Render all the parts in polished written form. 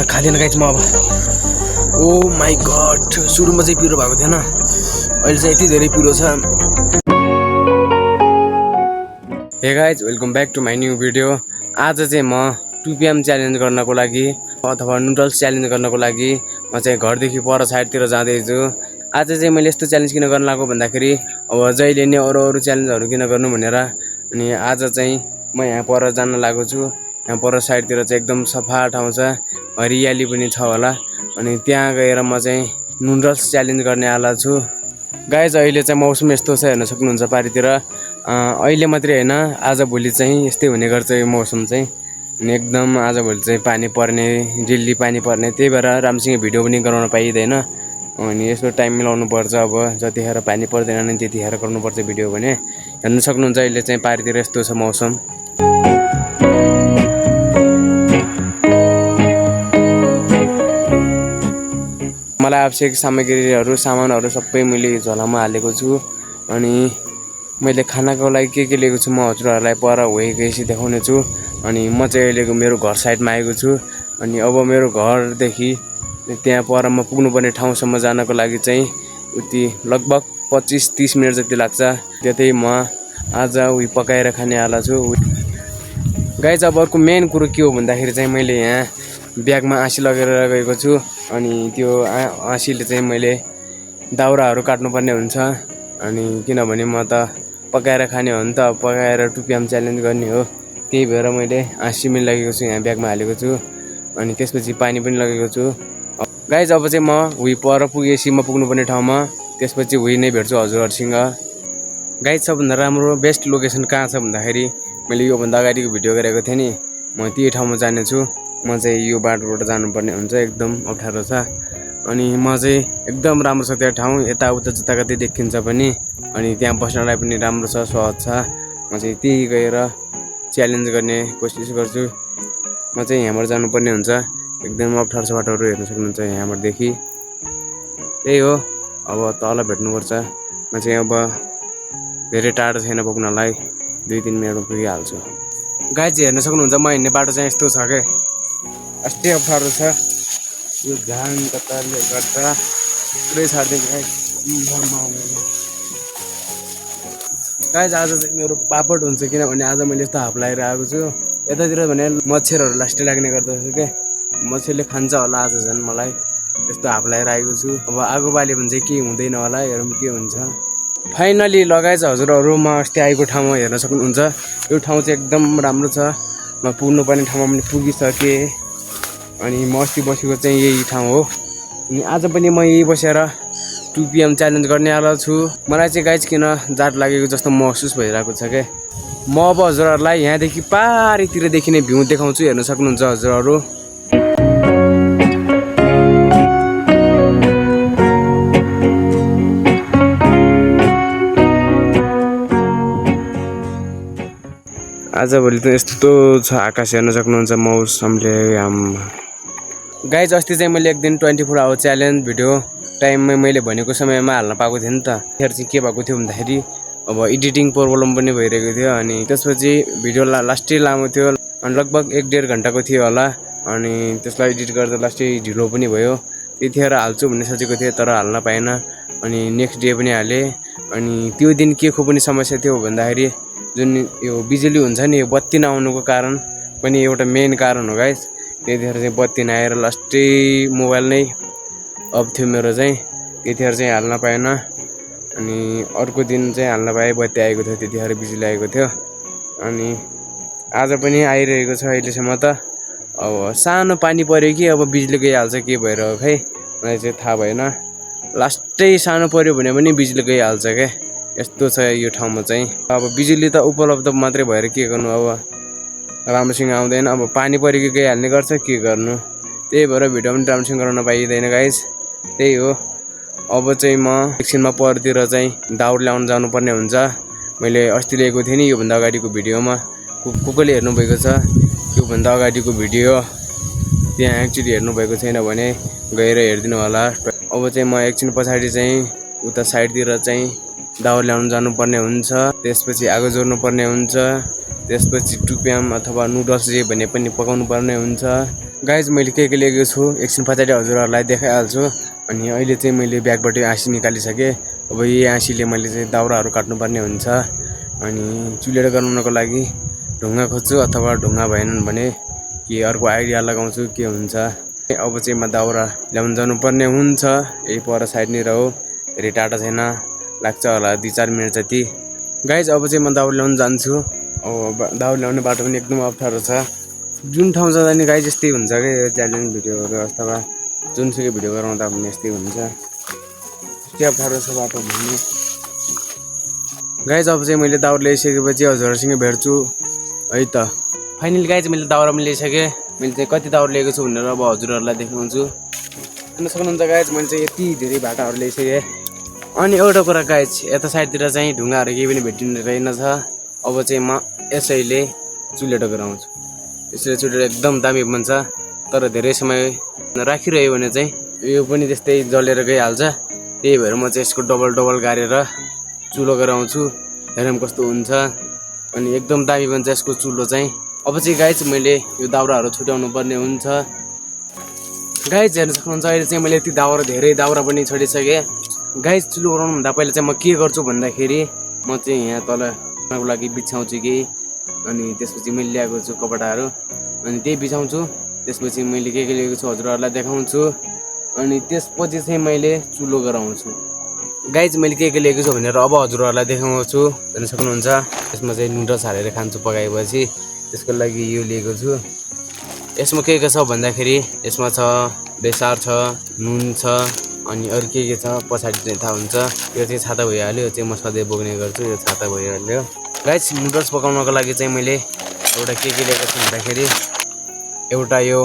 खाँदैन गाइज म अब। ओ माई गड, सुरुमा चाहिँ पिरो भएको थिएन, अहिले चाहिँ यति धेरै पिरो छ। Hey guys, welcome back to my new video. आज चाहिँ म 2 PM च्यालेन्ज गर्नको लागि अथवा नुडल्स च्यालेन्ज गर्नको लागि म चाहिँ घरदेखि पर साइडतिर जाँदैछु। आज चाहिँ मैले यस्तो च्यालेन्ज किन गर्न लाग्यो भन्दाखेरि अब जहिले नै अरू च्यालेन्जहरू किन गर्नु भनेर, अनि आज चाहिँ म यहाँ पर जान लागेको छु। यहाँ पर साइडतिर चाहिँ एकदम सफा ठाउँ छ, हरियाली पनि छ होला, अनि त्यहाँ गएर म चाहिँ नुडल्स च्यालेन्ज गर्ने आला छु। गाइज अहिले चाहिँ मौसम यस्तो छ, हेर्न सक्नुहुन्छ पारितिर। अहिले मात्रै होइन, आज भोलि चाहिँ यस्तै हुने गर्छ यो मौसम चाहिँ। अनि एकदम आज भोलि चाहिँ पानी पर्ने, डेली पानी पर्ने, त्यही भएर राम्रोसँग भिडियो पनि गराउन पाइँदैन। अनि यस्तो टाइम मिलाउनु पर्छ। अब जतिखेर पानी पर्दैन नि त्यतिखेर गर्नुपर्छ भिडियो भने। हेर्न सक्नुहुन्छ अहिले चाहिँ पारितिर यस्तो छ मौसम। मलाई आवश्यक सामानहरू सबै मैले झोलामा हालेको छु। अनि मैले खानाको लागि के लिएको छु म हजुरहरूलाई पर गएपछि देखाउने छु। अनि म चाहिँ अहिले मेरो घर साइडमा आएको छु। अनि अब मेरो घरदेखि त्यहाँ पर म पुग्नुपर्ने ठाउँसम्म जानको लागि चाहिँ उति लगभग 25-30 मिनट जति लाग्छ। त्यतै म आज उही पकाएर खाने आला छु। गाइज अब अर्को मेन कुरो के हो भन्दाखेरि चाहिँ मैले यहाँ ब्यागमा आँसी लगेर गएको छु। अनि त्यो आँसीले चाहिँ मैले दाउराहरू काट्नुपर्ने हुन्छ। अनि किनभने म त पकाएर खाने हो नि त, पकाएर 2 PM च्यालेन्ज गर्ने हो, त्यही भएर मैले आँसी पनि लगेको छु, यहाँ ब्यागमा हालेको छु। अनि त्यसपछि पानी पनि लगेको छु। गाइज अब चाहिँ म उही पर पुगेपछि म पुग्नुपर्ने ठाउँमा, त्यसपछि उही नै भेट्छु हजुरहरूसँग। गाइज सबभन्दा राम्रो बेस्ट लोकेसन कहाँ छ भन्दाखेरि मैले योभन्दा अगाडिको भिडियो गरेको थिएँ नि, म त्यही ठाउँमा जानेछु। म चाहिँ यो बाटोबाट जानुपर्ने हुन्छ, एकदम अप्ठ्यारो छ। अनि म चाहिँ एकदम राम्रो छ त्यो ठाउँ, यताउता जताकतै देखिन्छ पनि। अनि त्यहाँ बस्नलाई पनि राम्रो छ, सहज छ। म चाहिँ त्यही गएर च्यालेन्ज गर्ने कोसिस गर्छु। म चाहिँ यहाँबाट जानुपर्ने हुन्छ, एकदम अप्ठ्यारो छ बाटोहरू, हेर्न सक्नुहुन्छ यहाँबाटदेखि। त्यही हो, अब तल भेट्नुपर्छ। म चाहिँ अब धेरै टाढो छैन पुग्नलाई, 2-3 मिनटमा पुगिहाल्छु। गाइज हेर्न सक्नुहुन्छ म हिँड्ने बाटो चाहिँ यस्तो छ क्या, यस्तै अप्ठ्यारो छ। यो झाङ कताले गर्दा पुरै छाड्दिन्छ गाइज। आज चाहिँ मेरो पापड हुन्छ, किनभने आज मैले यस्तो हाफ लगाएर आएको छु। यतातिर भने मच्छरहरू लास्टै लाग्ने गर्दछ क्या, मच्छरले खान्छ होला। आज झन् मलाई यस्तो हाफ लगाएर आएको छु। अब आगो बाल्यो भने चाहिँ केही हुँदैन होला, हेरौँ के हुन्छ। फाइनली लगाएछ हजुरहरू, म अस्ति आएको ठाउँमा हेर्न सक्नुहुन्छ। यो ठाउँ चाहिँ एकदम राम्रो छ, म पुग्नुपर्ने ठाउँमा पनि पुगिसकेँ। अनि म अस्ति बसेको चाहिँ यही ठाउँ हो। अनि आज पनि म यही बसेर 2 PM च्यालेन्ज गर्ने आला छु। मलाई चाहिँ गाइज किन जाड लागेको जस्तो महसुस भइरहेको छ क्या। म अब हजुरहरूलाई यहाँदेखि पारितिर देखिने भ्यू देखाउँछु, हेर्न सक्नुहुन्छ हजुरहरू। आजभोलि त यस्तो छ आकाश, हेर्न सक्नुहुन्छ मौसमले। गाइज अस्ति चाहिँ मैले एक दिन 24 आवर च्यालेन्ज भिडियो टाइममा मैले भनेको समयमा हाल्न पाएको थिएँ नि त। त्यहाँ चाहिँ के भएको थियो भन्दाखेरि अब एडिटिङ प्रब्लम पनि भइरहेको थियो। अनि त्यसपछि भिडियो लास्टै लामो थियो, अनि लगभग 1-1.5 घन्टाको थियो होला। अनि त्यसलाई एडिट गर्दा लास्टै ढिलो पनि भयो। त्यतिखेर हाल्छु भन्ने सोचेको थिएँ, तर हाल्न पाएन। अनि नेक्स्ट डे पनि हालेँ। अनि त्यो दिन के को पनि समस्या थियो भन्दाखेरि जुन यो बिजुली हुन्छ नि, यो बत्ती नआउनुको कारण पनि एउटा मेन कारण हो गाइस। त्यतिखेर चाहिँ बत्ती नआएर लास्टै मोबाइल नै अफ थियो मेरो चाहिँ, त्यतिखेर चाहिँ हाल्न पाएन। अनि अर्को दिन चाहिँ हाल्न पाएँ, बत्ती आएको थियो, त्यतिखेर बिजुली आएको थियो। अनि आज पनि आइरहेको छ अहिलेसम्म त। अब सानो पानी पऱ्यो कि अब बिजुली गइहाल्छ, के भएर हो खै मलाई चाहिँ थाहा भएन। लास्टै सानो पऱ्यो भने पनि बिजुली गइहाल्छ क्या, यस्तो छ यो ठाउँमा चाहिँ। अब बिजुली त उपलब्ध मात्रै भएर के गर्नु, अब राम्रोसँग आउँदैन। अब पानी पऱ्यो कि गइहाल्ने गर्छ, के गर्नु। त्यही भएर भिडियो पनि राम्रोसँग गराउन पाइँदैन गाइस। त्यही हो, अब चाहिँ म एकछिनमा परतिर चाहिँ दाउरा ल्याउन जानुपर्ने हुन्छ। मैले अस्ति ल्याएको थिएँ नि योभन्दा अगाडिको भिडियोमा, कसले हेर्नुभएको छ योभन्दा अगाडिको भिडियो, त्यहाँ एक्चुअली हेर्नुभएको छैन भने गएर हेरिदिनु होला। अब चाहिँ म एकछिन पछाडि चाहिँ उता साइडतिर चाहिँ दाउरा ल्याउन जानुपर्ने हुन्छ। त्यसपछि आगो जोड्नुपर्ने हुन्छ। त्यसपछि टुप्याम अथवा नुडल्स जे भने पनि पकाउनु पर्ने हुन्छ। गाइज मैले के लिएको छु एकछिन पछाडि हजुरहरूलाई देखाइहाल्छु। अनि अहिले चाहिँ मैले ब्यागबाट आँसी निकालिसकेँ। अब यही आँसीले मैले चाहिँ दाउराहरू काट्नुपर्ने हुन्छ। अनि चुलेर गराउनको लागि ढुङ्गा खोज्छु अथवा ढुङ्गा भएनन् भने कि अर्को आइडिया लगाउँछु के हुन्छ। अब चाहिँ म दाउरा ल्याउनु जानुपर्ने हुन्छ। यही पर साइडनिर हो, धेरै टाढा छैन, लाग्छ होला 2-4 मिनट जति। गाइज अब चाहिँ म दाउरा ल्याउनु जान्छु। अब दाउरा ल्याउने बाटो पनि एकदम अप्ठ्यारो छ। जुन ठाउँ जाँदा नि गाइज यस्तै हुन्छ क्या यो च्यालेन्ज भिडियोहरू अथवा जुनसुकै भिडियो गराउँदा पनि यस्तै हुन्छ। यस्तै अप्ठ्यारो छ बाटो भन्ने। गाइज अब चाहिँ मैले दाउरा ल्याइसकेपछि हजुरहरूसँग भेट्छु है त। फाइनली गाइज मैले दाउरा पनि ल्याइसकेँ। मैले चाहिँ कति दाउरा लिएको छु भनेर अब हजुरहरूलाई देखाउँछु। हेर्न सक्नुहुन्छ गाइज मैले चाहिँ यति धेरै भाटाहरू ल्याइसकेँ। अनि एउटा कुरा गाइज यता साइडतिर चाहिँ ढुङ्गाहरू केही पनि भेटिने रहेनछ। अब चाहिँ म यसैले चुलेटो गराउँछु। यसरी चुलेटो एकदम दामी बन्छ। तर धेरै समय राखिरह्यो भने चाहिँ यो पनि त्यस्तै जलेर गइहाल्छ। त्यही भएर म चाहिँ यसको डबल गाडेर चुलो गराउँछु। हेरौँ कस्तो हुन्छ। अनि एकदम दामी बन्छ यसको चुलो चाहिँ। अब चाहिँ गाइज मैले यो दाउराहरू छुट्याउनु पर्ने हुन्छ। गाइज हेर्न सक्नुहुन्छ अहिले चाहिँ मैले यति धेरै दाउरा पनि छोडिसकेँ। गाइज चुलो गराउनुभन्दा पहिला चाहिँ म के गर्छु भन्दाखेरि म चाहिँ यहाँ तलको लागि बिछाउँछु कि अनि त्यसपछि मैले ल्याएको छु कपडाहरू अनि त्यही बिछाउँछु। त्यसपछि मैले के लिएको छु हजुरहरूलाई देखाउँछु। अनि त्यसपछि चाहिँ मैले चुलो गराउँछु। गाइज मैले के लिएको छु भनेर अब हजुरहरूलाई देखाउँछु। हेर्न सक्नुहुन्छ यसमा चाहिँ नुडल्स हालेर खान्छु पकाएपछि। त्यसको लागि यो लिएको छु। यसमा के छ भन्दाखेरि यसमा छ बेसार छ, नुन छ, अनि अरू के छ पछाडि चाहिँ थाहा हुन्छ। यो चाहिँ छाता भइहाल्यो। यो चाहिँ म सधैँ बोक्ने गर्छु। यो छाता भइहाल्यो। गाइज नुडल्स पकाउनको लागि चाहिँ मैले एउटा के लिएको छु भन्दाखेरि एउटा यो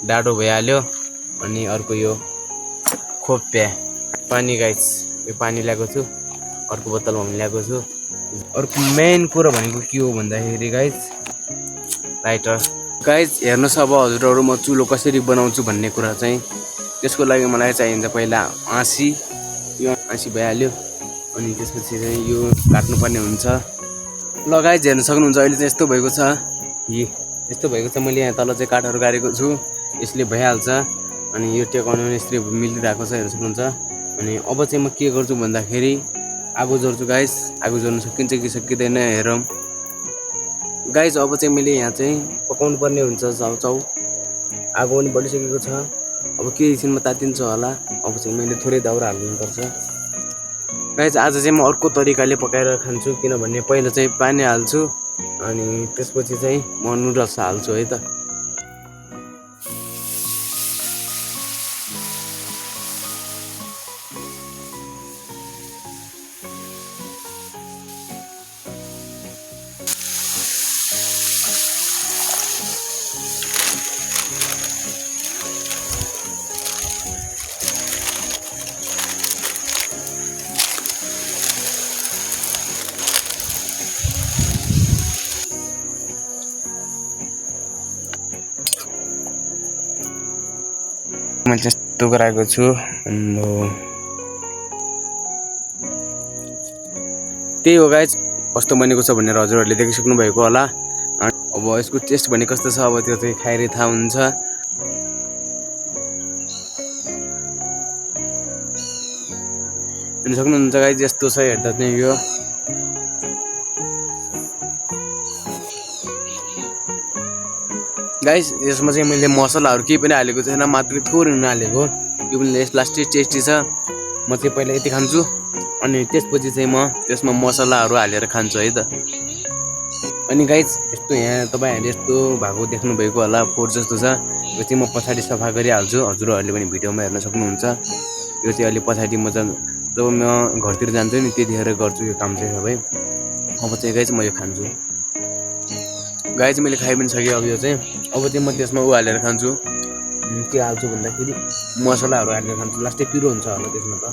डाडो भइहाल्यो। अनि अर्को यो खोप्या पानी। गाइज यो पानी ल्याएको छु। अर्को बोतलमा पनि ल्याएको छु। अर्को मेन कुरो भनेको के हो भन्दाखेरि गाइज लाइटर। गाइज हेर्नुहोस् अब हजुरहरू म चुलो कसरी बनाउँछु भन्ने कुरा चाहिँ त्यसको लागि मलाई चाहिन्छ पहिला आँसी। यो आँसी भइहाल्यो। अनि त्यसपछि चाहिँ यो काट्नुपर्ने हुन्छ। ल गाइज हेर्न सक्नुहुन्छ अहिले चाहिँ यस्तो भएको छ। यस्तो भएको छ। मैले यहाँ तल चाहिँ काठहरू गाडेको छु। यसले भइहाल्छ। अनि यो टेकाउनु पनि यसरी मिलिरहेको छ। हेर्न सक्नुहुन्छ। अनि अब चाहिँ म के गर्छु भन्दाखेरि आगो जोड्छु। गाइज आगो जोड्न सकिन्छ कि सकिँदैन हेरौँ। गाइज अब चाहिँ मैले यहाँ चाहिँ पकाउनु पर्ने हुन्छ चाउचाउ। आगो पनि बलिसकेको छ। अब के एकछिनमा तातिन्छ होला। अब चाहिँ मैले थोरै दाउरा हाल्नुपर्छ। गाइज आज चाहिँ म अर्को तरिकाले पकाएर खान्छु। किनभने पहिला चाहिँ पानी हाल्छु अनि त्यसपछि चाहिँ म नुडल्स हाल्छु है त। मैले यस्तो गराएको छु। त्यही हो गाइज कस्तो बनेको छ भनेर हजुरहरूले देखिसक्नु भएको होला। अब यसको टेस्ट भने कस्तो छ अब त्यो चाहिँ खाएर थाहा हुन्छ। हेर्न सक्नुहुन्छ गाइज यस्तो छ हेर्दा चाहिँ यो। गाइज यसमा चाहिँ मैले मसलाहरू केही पनि हालेको छैन। मात्रै थोरै हुन हालेको। यो पनि लास्टै टेस्टी छ। म चाहिँ पहिला यति खान्छु अनि त्यसपछि चाहिँ म त्यसमा मसलाहरू हालेर खान्छु है त। अनि गाइज यस्तो यहाँ तपाईँहरूले यस्तो भएको देख्नुभएको होला फोहोर जस्तो छ। यो चाहिँ म पछाडि सफा गरिहाल्छु। हजुरहरूले पनि भिडियोमा हेर्न सक्नुहुन्छ। यो चाहिँ अहिले पछाडि म जब म घरतिर जान्छु नि त्यतिखेर गर्छु यो काम चाहिँ सबै। अब चाहिँ गाइज म यो खान्छु। गाइज मैले खाइ पनि सकेँ। अब यो चाहिँ अब चाहिँ म त्यसमा हालेर खान्छु। के हाल्छु भन्दाखेरि मसलाहरू हालेर खान्छु। लास्टै पिरो हुन्छ होला त्यसमा त।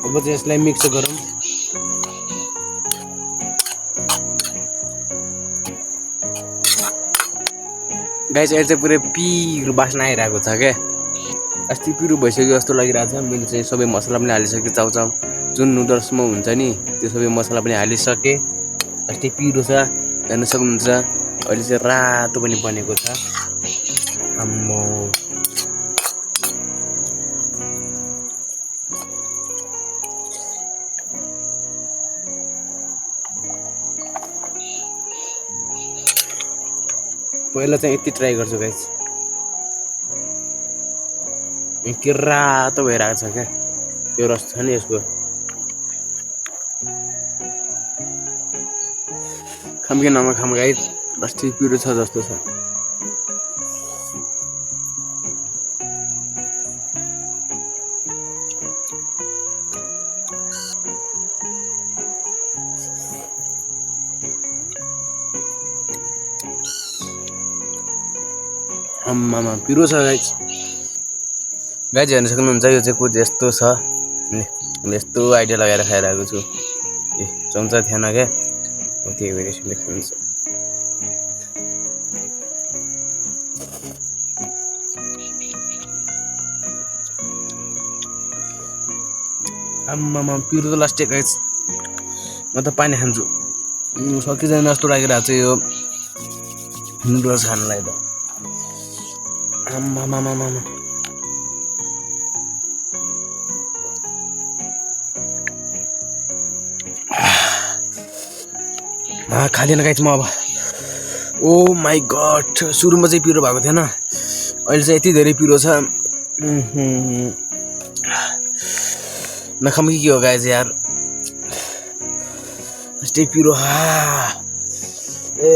अब चाहिँ यसलाई मिक्स गरौँ। गाइस अहिले चाहिँ पुरै पिरो बास्ना आइरहेको छ क्या अस्ति पिरो भइसक्यो जस्तो लागिरहेको छ मैले चाहिँ सबै मसला पनि हालिसकेँ चाउचाउ जुन नुडल्समा हुन्छ नि त्यो सबै मसला पनि हालिसकेँ अस्ति पिरो छ हेर्न सक्नुहुन्छ अहिले चाहिँ रातो पनि बनेको छ आम्मो पहिला चाहिँ यति ट्राई गर्छु गाइस के रातो भइरहेको छ क्या यो रस छ नि यसको खाम कि नखाम गाइस अस्ति पिरो छ जस्तो छ आम्मामा पिरो छ गाइस हेर्न सक्नुहुन्छ यो चाहिँ कुद यस्तो छ यस्तो आइडिया लगाएर खाइरहेको छु ए चम्चा थिएन क्या त्यही भएर यसले खान्छ आम्मामा पिरो त लास्टै गाइस म त पानी खान्छु सकिँदैन जस्तो लागिरहेको छ यो नुडल्स खानलाई त आम्मामामामा खाँदैन गाइस म अब ओ माई गड सुरुमा चाहिँ पिरो भएको थिएन अहिले चाहिँ यति धेरै पिरो छ नखाम के हो गाइस यार यस्तै पिरो ए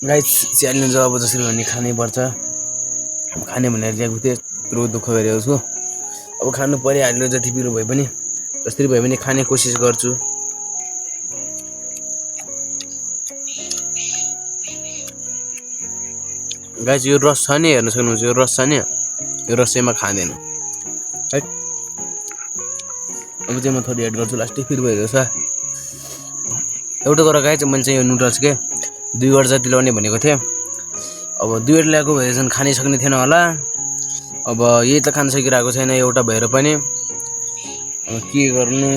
गाइस च्यालेन्ज अब जसरी भने खानै पर्छ अब खाने भनेर ल्याएको थिएँ यत्रो दुःख गरेको छु अब खानु परिहाल्यो जति पिरो भए पनि जसरी भए पनि खाने कोसिस गर्छु गाइस यो रस छ नि हेर्न सक्नुहुन्छ यो रस छ नि यो रसैमा खाँदैन है अब चाहिँ म थोरै एड गर्छु लास्टै फिर भइरहेको छ एउटा कुरा गाइस मैले चाहिँ यो नुडल्स के 2 वटा जति ल्याउने भनेको थिएँ अब 2 वटा ल्याएको भए चाहिँ खानै सक्ने थिएन होला अब यही त खान सकिरहेको छैन एउटा भएर पनि अब के गर्नु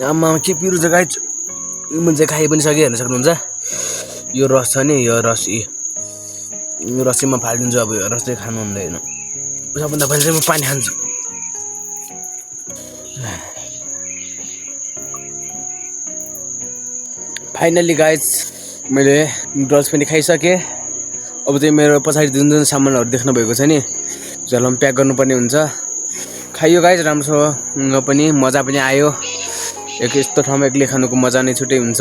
आम्मा के पिरो छ गाइस यो मान्छे खाइ पनि सके हेर्न सक्नुहुन्छ यो रस छ नि यो रस यो रसैमा फालिदिन्छु अब यो रस चाहिँ खानु हुँदैन सबभन्दा पहिला चाहिँ म पानी खान्छु फाइनली गाइस मैले नुडल्स पनि खाइसकेँ अब चाहिँ मेरो पछाडि जुन जुन सामानहरू देख्नु भएको छ नि जसलाई प्याक गर्नुपर्ने हुन्छ खाइयो गाइस राम्रोसँग पनि मजा पनि आयो एक यस्तो ठाउँमा एक्लै खानुको मजा नै छुट्टै हुन्छ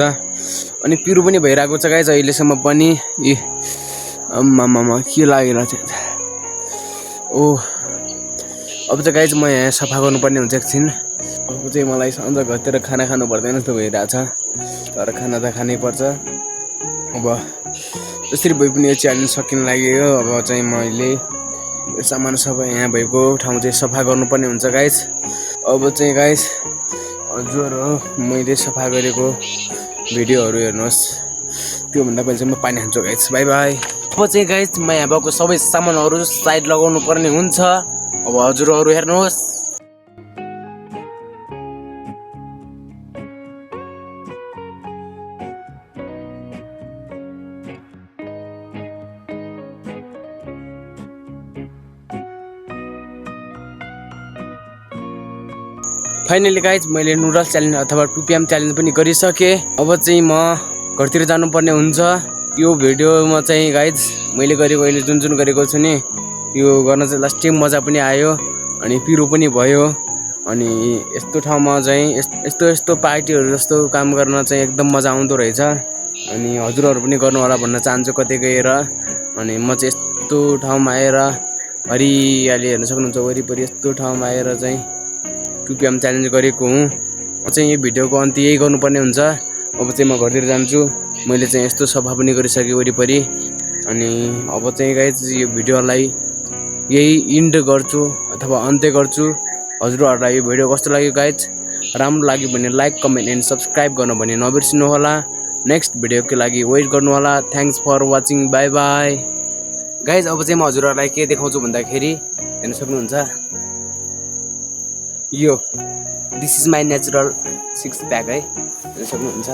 अनि पिरो पनि भइरहेको छ गाइस अहिलेसम्म पनि आम्मामा के लागिरहेको छ ओ अब चाहिँ गाइस म यहाँ सफा गर्नुपर्ने हुन्छ एकछिन अब चाहिँ मलाई सन्ज घरतिर खाना खानु पर्दैन जस्तो भइरहेछ तर खाना त खानै पर्छ अब जसरी भए पनि यो च्यालेन्ज सकिन लाग्यो अब चाहिँ मैले यो सामान सबै यहाँ भएको ठाउँ चाहिँ सफा गर्नुपर्ने हुन्छ गाइस अब चाहिँ गाइस हजुर हो मैले सफा गरेको भिडियोहरू हेर्नुहोस् त्योभन्दा पहिले चाहिँ म पानी खान्छु गाइस बाई बाई अब चाहिँ गाइस म यहाँ भएको सबै सामानहरू साइड लगाउनु पर्ने हुन्छ अब हजुरहरू हेर्नुहोस् फाइनली गाइज मैले नुडल्स च्यालेन्ज अथवा 2 PM च्यालेन्ज पनि गरिसकेँ अब चाहिँ म घरतिर जानुपर्ने हुन्छ यो भिडियोमा चाहिँ गाइज मैले गरेको अहिले जुन जुन गरेको छु नि यो गर्न चाहिँ लास्ट टाइम मजा पनि आयो अनि पिरो पनि भयो अनि यस्तो ठाउँमा चाहिँ यस्तो यस्तो पार्टीहरू जस्तो काम गर्न चाहिँ एकदम मजा आउँदो रहेछ। अनि हजुरहरू पनि गर्नु होला भन्न चाहन्छु कतै गएर। अनि म चाहिँ यस्तो ठाउँमा आएर हरियाली हेर्न सक्नुहुन्छ वरिपरि यस्तो ठाउँमा आएर चाहिँ 2 PM च्यालेन्ज गरेको हुँ। म चाहिँ यो भिडियोको अन्त्य यही गर्नुपर्ने हुन्छ। अब चाहिँ म घरतिर जान्छु। मैले चाहिँ यस्तो सफा पनि गरिसकेँ वरिपरि। अनि अब चाहिँ गाइज यो भिडियोलाई यही इन्ड गर्छु अथवा अन्त्य गर्छु। हजुरहरूलाई यो भिडियो कस्तो लाग्यो गाइज? राम्रो लाग्यो भने लाइक कमेन्ट एन्ड सब्सक्राइब गर्न भने नबिर्सिनु होला। नेक्स्ट भिडियोको लागि वेट गर्नु होला। Thanks for watching. Bye bye guys. अब चाहिँ म हजुरहरूलाई के देखाउँछु भन्दाखेरि हेर्न सक्नुहुन्छ यो this is my natural 6 pack है, हेर्न सक्नुहुन्छ।